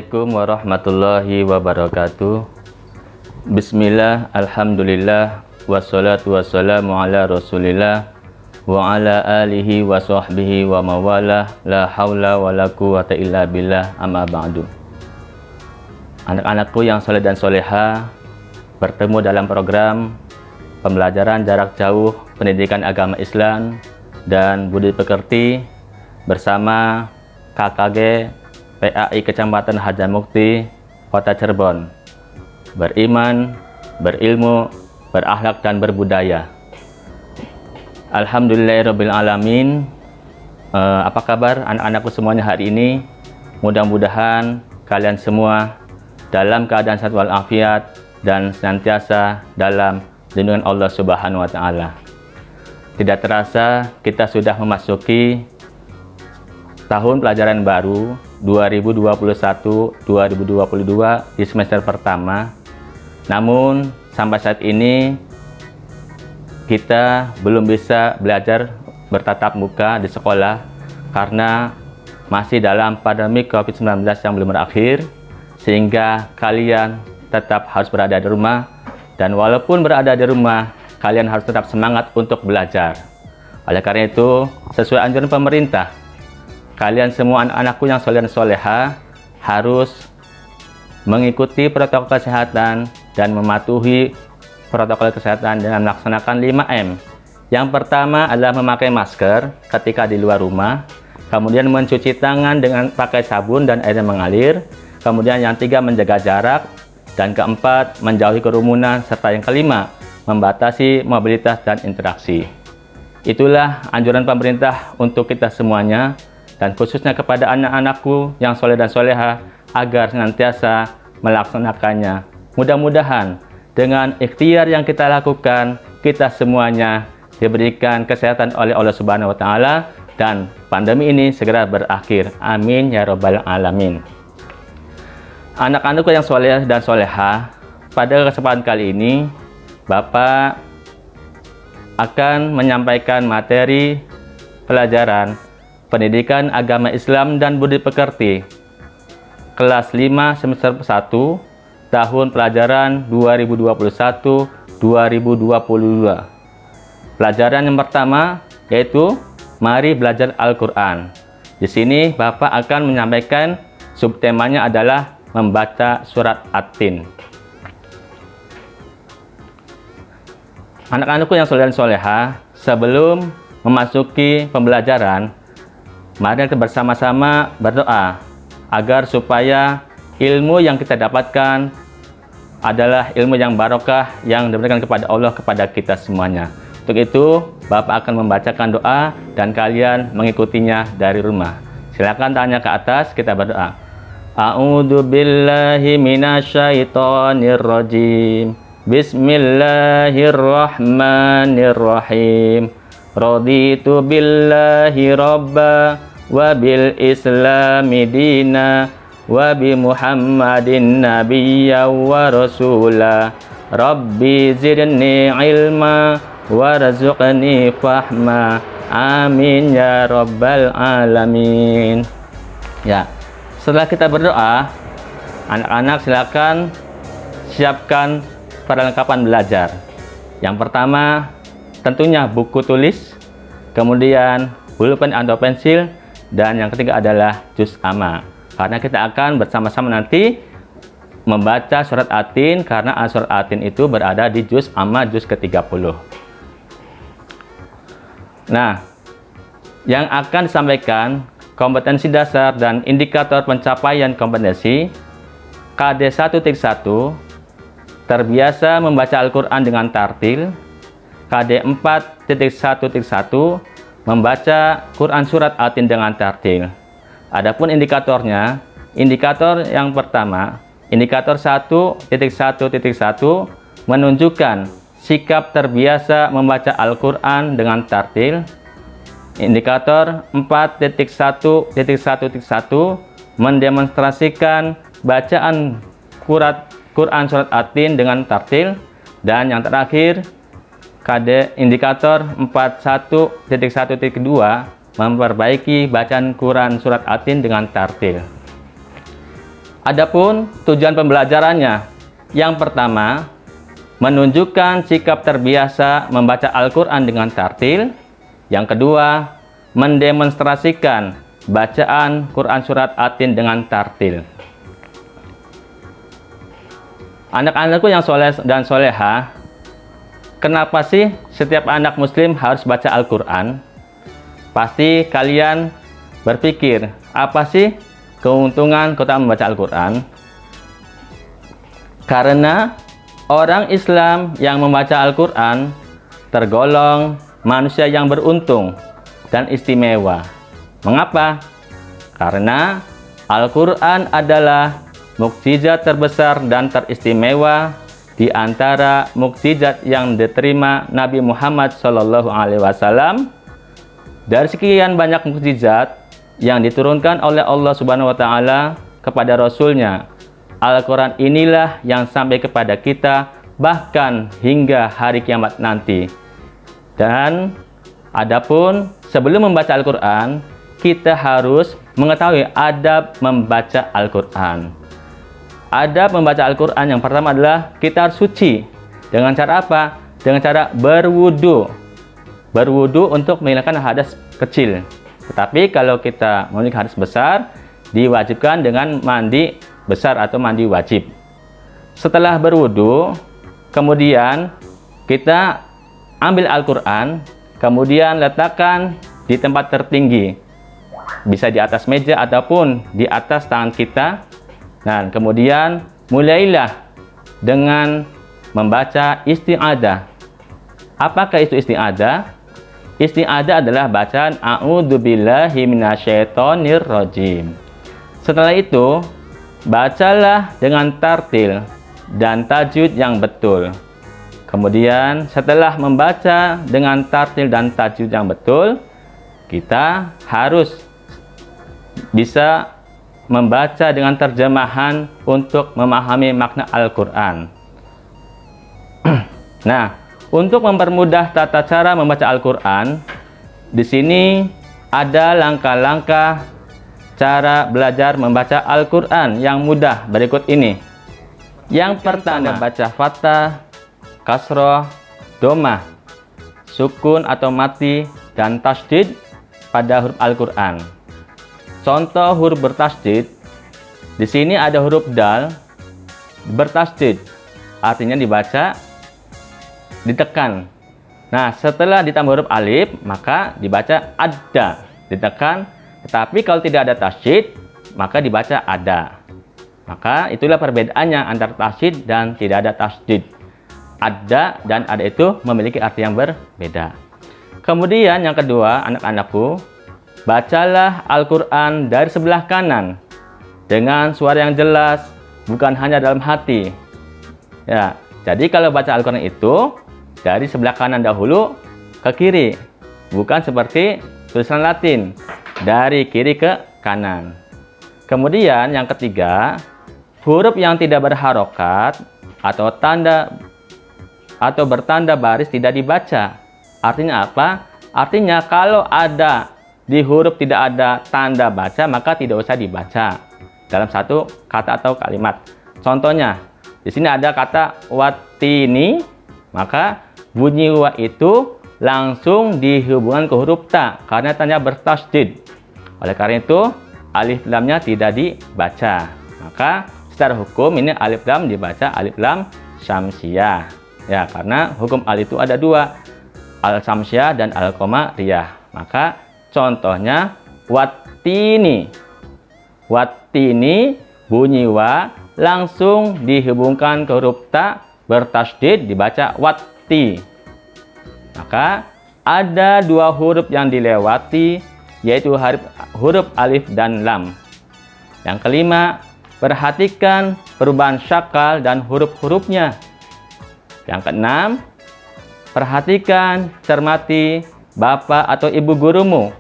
Assalamualaikum warahmatullahi wabarakatuh. Bismillah, alhamdulillah, wassalatu wassalamu ala rasulillah wa ala alihi wa sahbihi wa mawalah, la hawla wa la quwata illa billah, amma ba'du. Anak-anakku yang soleh dan soleha, bertemu dalam program pembelajaran jarak jauh pendidikan agama Islam dan budi pekerti bersama KKG PAI Kecamatan Harjamukti, Kota Cirebon. Beriman, berilmu, berakhlak dan berbudaya. Alhamdulillahirrabbilalamin. Apa kabar anak-anakku semuanya hari ini? Mudah-mudahan kalian semua dalam keadaan sehat walafiat dan senantiasa dalam lindungan Allah Subhanahu wa Ta'ala. Tidak terasa kita sudah memasuki tahun pelajaran baru 2021-2022 di semester pertama. Namun sampai saat ini kita belum bisa belajar bertatap muka di sekolah karena masih dalam pandemi COVID-19 yang belum berakhir, sehingga kalian tetap harus berada di rumah, dan walaupun berada di rumah kalian harus tetap semangat untuk belajar. Oleh karena itu, sesuai anjuran pemerintah, kalian semua anak-anakku yang soleh dan soleha harus mengikuti protokol kesehatan dan mematuhi protokol kesehatan dengan melaksanakan 5M. Yang pertama adalah memakai masker ketika di luar rumah, kemudian mencuci tangan dengan pakai sabun dan air yang mengalir, kemudian yang tiga menjaga jarak, dan keempat menjauhi kerumunan, serta yang kelima membatasi mobilitas dan interaksi. Itulah anjuran pemerintah untuk kita semuanya, dan khususnya kepada anak-anakku yang soleh dan soleha agar senantiasa melaksanakannya. Mudah-mudahan dengan ikhtiar yang kita lakukan, kita semuanya diberikan kesehatan oleh Allah Subhanahu wa Ta'ala dan pandemi ini segera berakhir. Amin ya rabbal alamin. Anak-anakku yang soleh dan soleha, pada kesempatan kali ini Bapak akan menyampaikan materi pelajaran Pendidikan Agama Islam dan Budi Pekerti kelas 5 semester 1 tahun pelajaran 2021-2022. Pelajaran yang pertama yaitu mari belajar Al-Qur'an. Di sini Bapak akan menyampaikan subtemanya adalah membaca surat At-Tin. Anak-anakku yang soleh dan soleha, sebelum memasuki pembelajaran, mari kita bersama-sama berdoa agar supaya ilmu yang kita dapatkan adalah ilmu yang barokah yang diberikan kepada Allah kepada kita semuanya. Untuk itu, Bapak akan membacakan doa dan kalian mengikutinya dari rumah. Silakan tangannya ke atas, kita berdoa. A'udzu billahi minasyaitonir rajim. Bismillahirrahmanirrahim. Raditu billahi robba wa bil islami dina wa bi muhammadin nabiyya wa rasula. Rabbi zidni ilma warzuqni fahma. Amin ya rabbal alamin. Ya, setelah kita berdoa, anak-anak silakan siapkan perlengkapan belajar. Yang pertama tentunya buku tulis, kemudian pulpen atau pensil, dan yang ketiga adalah juz amma. Karena kita akan bersama-sama nanti membaca surat At-Tin, karena surat At-Tin itu berada di juz amma juz ke-30. Nah, yang akan disampaikan kompetensi dasar dan indikator pencapaian kompetensi KD 1.1 terbiasa membaca Al-Quran dengan tartil. KD 4.1.1 membaca Quran surat At-Tin dengan tartil. Adapun indikatornya, indikator yang pertama, indikator 1.1.1 menunjukkan sikap terbiasa membaca Al-Quran dengan tartil. Indikator 4.1.1 mendemonstrasikan bacaan Quran surat At-Tin dengan tartil. Dan yang terakhir, KD indikator 41.1.2 memperbaiki bacaan Quran surat At-Tin dengan tartil. Adapun tujuan pembelajarannya, yang pertama, menunjukkan sikap terbiasa membaca Al-Quran dengan tartil. Yang kedua, mendemonstrasikan bacaan Quran Surat At-Tin dengan tartil. Anak-anakku yang soleh dan soleha, kenapa sih setiap anak muslim harus baca Al-Quran? Pasti kalian berpikir, apa sih keuntungan kita membaca Al-Quran? Karena orang Islam yang membaca Al-Quran tergolong manusia yang beruntung dan istimewa. Mengapa? Karena Al-Quran adalah mukjizat terbesar dan teristimewa di antara mukjizat yang diterima Nabi Muhammad SAW. Dari sekian banyak mukjizat yang diturunkan oleh Allah Subhanahu wa Ta'ala kepada Rasul-Nya, Al-Quran inilah yang sampai kepada kita bahkan hingga hari kiamat nanti. Dan adapun sebelum membaca Al-Quran, kita harus mengetahui adab membaca Al-Quran. Adab membaca Al-Quran yang pertama adalah kita harus suci. Dengan cara apa? Dengan cara berwudu. Berwudu untuk menghilangkan hadas kecil. Tetapi kalau kita memiliki hadas besar, diwajibkan dengan mandi besar atau mandi wajib. Setelah berwudu, kemudian kita ambil Al-Quran, kemudian letakkan di tempat tertinggi. Bisa di atas meja ataupun di atas tangan kita. Nah, kemudian mulailah dengan membaca isti'adah. Apakah itu isti'adah? Isti'adah adalah bacaan A'udzubillahi minasyaitonirrajim. Setelah itu, bacalah dengan tartil dan tajwid yang betul. Kemudian, setelah membaca dengan tartil dan tajwid yang betul, kita harus bisa membaca dengan terjemahan untuk memahami makna Al-Quran. Nah, untuk mempermudah tata cara membaca Al-Quran, di sini ada langkah-langkah cara belajar membaca Al-Quran yang mudah berikut ini. Yang pertama, baca fathah, kasroh, domah, sukun atau mati, dan tasydid pada huruf Al-Quran. Contoh huruf bertasydid, di sini ada huruf dal bertasydid, artinya dibaca ditekan. Nah, setelah ditambah huruf alif, maka dibaca ada, ditekan. Tetapi kalau tidak ada tasydid, maka dibaca ada. Maka itulah perbedaannya antara tasydid dan tidak ada tasydid. Ada dan ada itu memiliki arti yang berbeda. Kemudian yang kedua, anak-anakku, bacalah Al-Quran dari sebelah kanan dengan suara yang jelas, bukan hanya dalam hati. Ya, jadi kalau baca Al-Quran itu dari sebelah kanan dahulu ke kiri, bukan seperti tulisan Latin dari kiri ke kanan. Kemudian yang ketiga, huruf yang tidak berharokat atau bertanda baris tidak dibaca. Artinya apa? Artinya kalau ada di huruf tidak ada tanda baca, maka tidak usah dibaca dalam satu kata atau kalimat. Contohnya, di sini ada kata watini, maka bunyi wa itu langsung dihubungkan ke huruf ta karena tanda bertasydid. Oleh karena itu, alif lamnya tidak dibaca. Maka secara hukum ini alif lam dibaca alif lam syamsiyah. Ya, karena hukum alif itu ada dua, al-syamsiyah dan al-qamariyah. Maka contohnya watini. Watini bunyi wa langsung dihubungkan ke huruf ta bertasydid dibaca wati. Maka ada dua huruf yang dilewati, yaitu huruf alif dan lam. Yang kelima, perhatikan perubahan syakal dan huruf-hurufnya. Yang keenam, perhatikan, cermati bapak atau ibu gurumu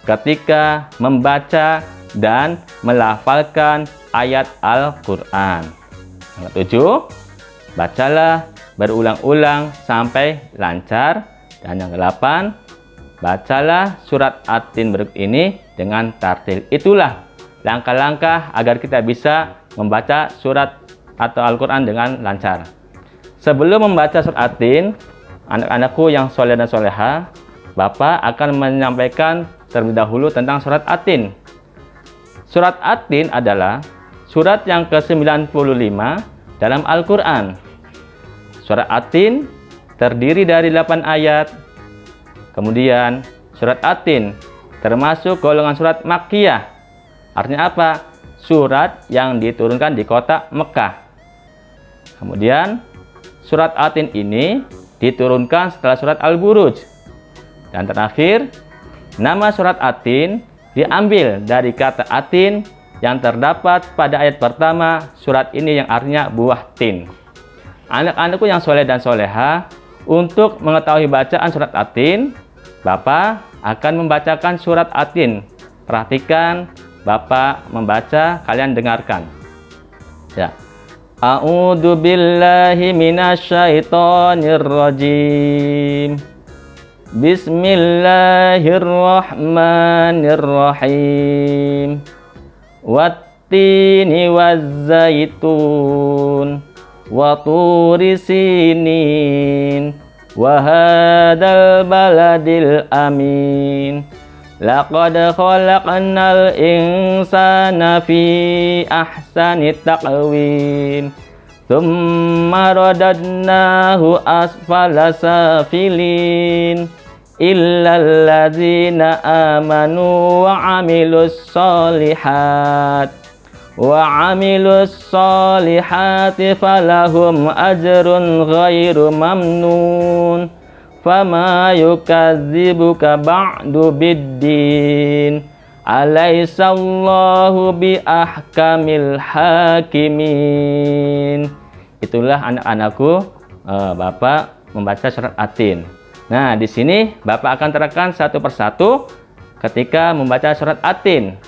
ketika membaca dan melafalkan ayat Al-Quran. Yang ketujuh, bacalah berulang-ulang sampai lancar. Dan yang kedelapan, bacalah surat At-Tin berikut ini dengan tartil. Itulah langkah-langkah agar kita bisa membaca surat atau Al-Quran dengan lancar. Sebelum membaca surat At-Tin, anak-anakku yang soleh dan soleha, Bapak akan menyampaikan terlebih dahulu tentang surat At-Tin. Surat At-Tin adalah surat yang ke-95 dalam Al-Quran. Surat At-Tin terdiri dari 8 ayat. Kemudian surat At-Tin termasuk golongan surat Makkiyah. Artinya apa? Surat yang diturunkan di kota Mekah. Kemudian surat At-Tin ini diturunkan setelah surat Al-Buruj. Dan terakhir, nama surat At-Tin diambil dari kata Atin yang terdapat pada ayat pertama surat ini yang artinya buah tin. Anak-anakku yang soleh dan soleha, untuk mengetahui bacaan surat At-Tin, Bapak akan membacakan surat At-Tin. Perhatikan, Bapak membaca, kalian dengarkan. Ya. A'udzu billahi minasyaitonir rajim. Bismillahirrahmanirrahim. Wattini wazzaitun wa turi sinin wa hadzal baladil amin. Laqad khalaqnal insana fi ahsani taqwim. Tsumma radadnahu asfala safilin. Illal ladzina amanu wa amilus solihati falahum ajrun ghairu mamnun. Fama yukadzibuka ba'du biddin. Alaihissallahu bi ahkamil hakimin. Itulah anak-anakku, Bapak membaca surat At-Tin. Nah, di sini Bapak akan terangkan satu persatu ketika membaca surat At-Tin.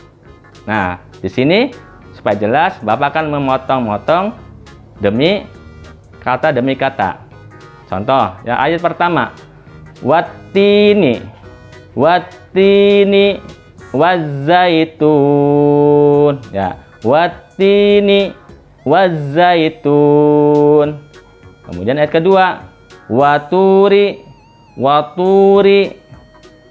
Nah, di sini supaya jelas Bapak akan memotong-motong demi kata. Contoh, ya ayat pertama. Wattini wazzaitun. Ya, wattini wazzaitun. Kemudian ayat kedua, waturi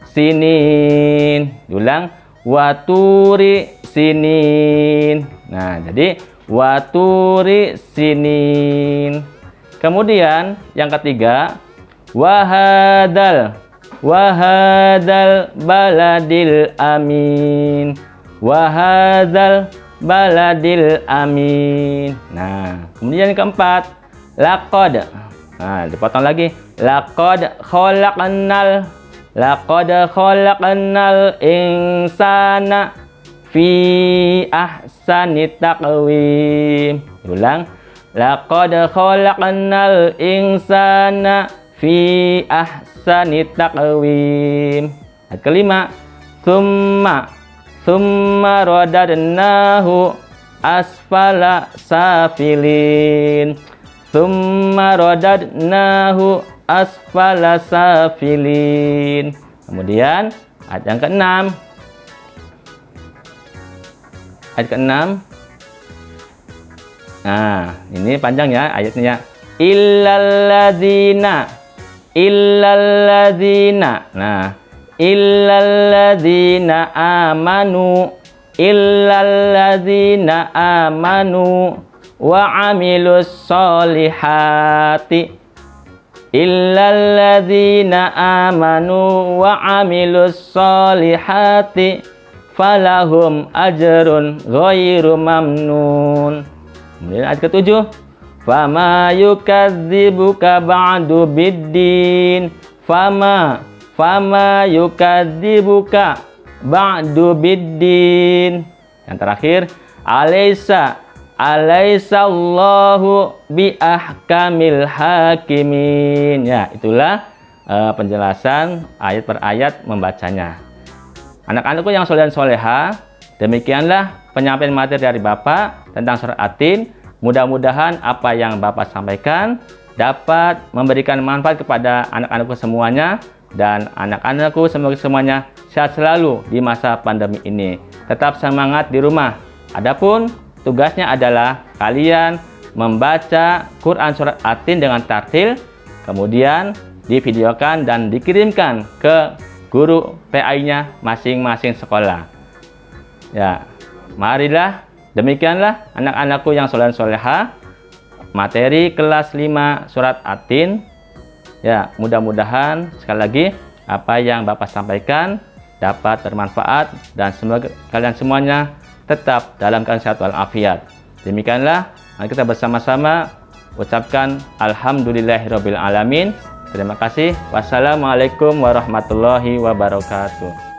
sinin. Diulang, waturi sinin. Nah, jadi waturi sinin. Kemudian yang ketiga, wahadal baladil amin. Wahadal baladil amin. Nah, kemudian yang keempat, laqad. Nah, dipotong lagi. Laqad khalaqnal insana fi ahsani taqwim. Ulang. Laqad khalaqnal insana fi ahsani taqwim. Ayat kelima. Tsumma radadnahu asfala safilin. Tsumma radadnahu asfala safilin. Kemudian ayat yang keenam. Ayat keenam. Nah, ini panjang ya ayatnya. Illalladzina. Nah, illalladzina amanu wa amilus solihati. Illalladzina amanu wa amilus solihati falahum ajrun ghairu mamnun. Kemudian ayat ketujuh, fama yukadzibuka ba'du biddin. Fama yukadzibuka ba'du biddin. Yang terakhir, Alaihissallahu bi ahkamil hakimin. Ya, itulah penjelasan ayat per ayat membacanya. Anak-anakku yang soleh dan soleha, demikianlah penyampaian materi dari Bapak tentang surat At-Tin. Mudah-mudahan apa yang Bapak sampaikan dapat memberikan manfaat kepada anak-anakku semuanya, dan anak-anakku semoga semuanya sehat selalu di masa pandemi ini. Tetap semangat di rumah. Adapun tugasnya adalah kalian membaca Quran surat At-Tin dengan tartil, kemudian divideokan dan dikirimkan ke guru PAI-nya masing-masing sekolah. Ya, marilah, demikianlah anak-anakku yang soleh soleha, materi kelas 5 surat At-Tin. Ya, mudah-mudahan sekali lagi apa yang Bapak sampaikan dapat bermanfaat dan semoga kalian semuanya tetap dalam keadaan sehat walafiat. Demikianlah, mari kita bersama-sama ucapkan alhamdulillahirabbil alamin. Terima kasih. Wassalamualaikum warahmatullahi wabarakatuh.